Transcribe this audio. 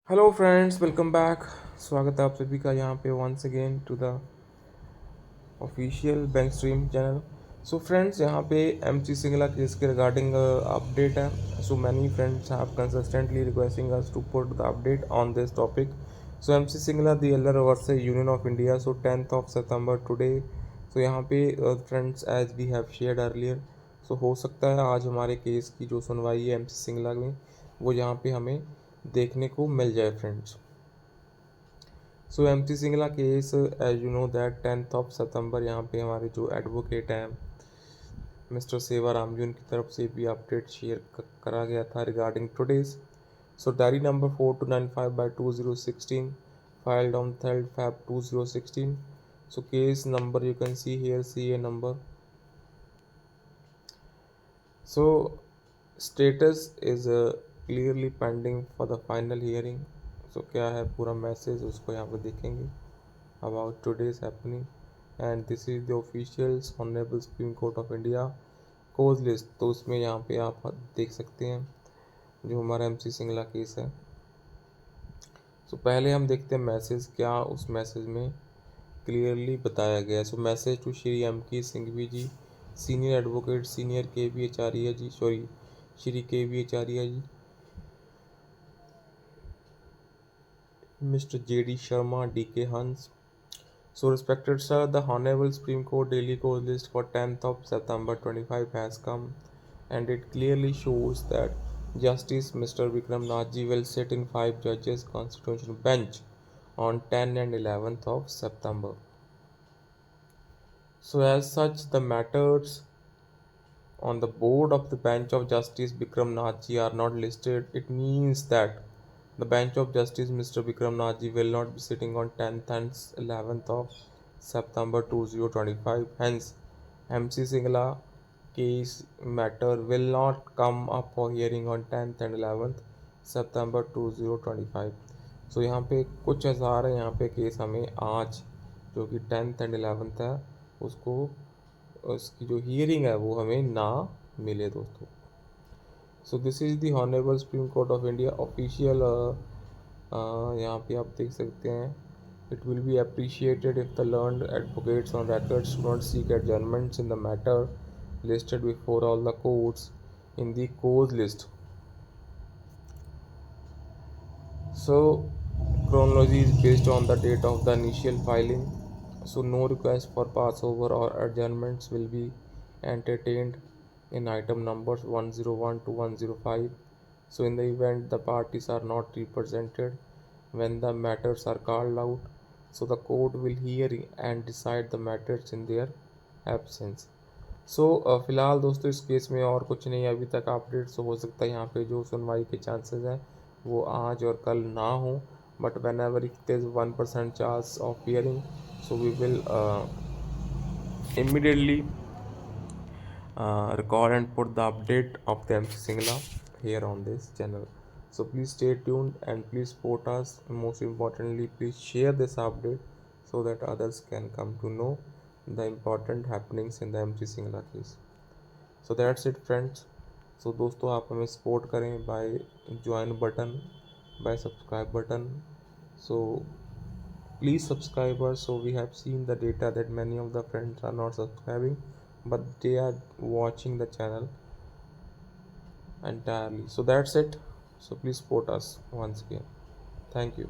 Hello friends, welcome back. स्वागत है आप सभी का यहाँ पे once again to the official bank stream channel. So friends, यहाँ पे एमसी सिंगला केस के रिगार्डिंग अपडेट है। So many friends have consistently requesting us to put the update on this topic. So MC Singla the elder versus Union of India, so 10th of सितंबर today. So यहाँ पे friends, as we have shared earlier, so हो सकता है आज हमारे case की जो सुनवाई है एमसी सिंगला में वो यहाँ पे हमें देखने को मिल जाए friends. So M C Singla case, as you know that 10th of सितंबर यहाँ पे हमारे जो एडवोकेट हैं मिस्टर सेवा राम जी, उनकी तरफ से भी अपडेट शेयर करा गया था regarding today's. So diary number 4295/2016 filed on 3rd Feb 2016। So case number you can see here, C A number. So status is clearly pending for the final hearing. So क्या है पूरा message उसको यहाँ पे देखेंगे about today's happening, and this is the official Honorable Supreme Court of India cause list। तो उसमें यहाँ पे आप देख सकते हैं जो हमारा एमसी सिंगला केस है। सो पहले हम देखते हैं मैसेज, क्या उस मैसेज में क्लियरली बताया गया है। So message to Shri M K Singhvi ji, senior advocate, senior K V Acharya ji, sorry Shri K V Acharya ji, mister J D Sharma, D K Hans. So, respected sir, the Honorable Supreme Court daily cause list for 10th of September 25 has come, and it clearly shows that Justice Mr. Vikram Nathji will sit in 5 judges constitutional bench on 10 and 11th of September. So, as such, the matters on the board of the bench of Justice Vikram Nathji are not listed. It means that the bench of Justice Mr. Vikram Nathji will not be sitting on 10th and 11th of September 2025. Hence, MC Singla case matter will not come up for hearing on 10th and 11th September 2025। सो यहाँ पे कुछ हज़ार है, यहाँ पे case हमें आज जो कि 10th एंड 11th है उसको उसकी जो हियरिंग है वो हमें ना मिले दोस्तों। So this is the honourable supreme court of India official. यहाँ पे आप देख सकते हैं, it will be appreciated if the learned advocates on records do not seek adjournments in the matter listed before all the courts in the cause list. So chronology is based on the date of the initial filing. So no request for passover or adjournments will be entertained in item numbers 101 to 105. So in the event the parties are not represented when the matters are called out, so the court will hear and decide the matters in their absence. सो फ़िलहाल दोस्तों इस case में और कुछ नहीं अभी तक updates. हो सकता है यहाँ पे जो सुनवाई के चांसेस हैं वो आज और कल ना हो, but whenever it is 1% chance of hearing, so we will immediately record and put the update of the MC Singla here on this channel. So please stay tuned and please support us. Most importantly, please share this update so that others can come to know the important happenings in the MC Singla case. So that's it friends. So दोस्तों आप हमें support करें by join button, by subscribe button. So please subscribe us. So we have seen the data that many of the friends are not subscribing, but they are watching the channel entirely. So that's it. So please support us once again. Thank you.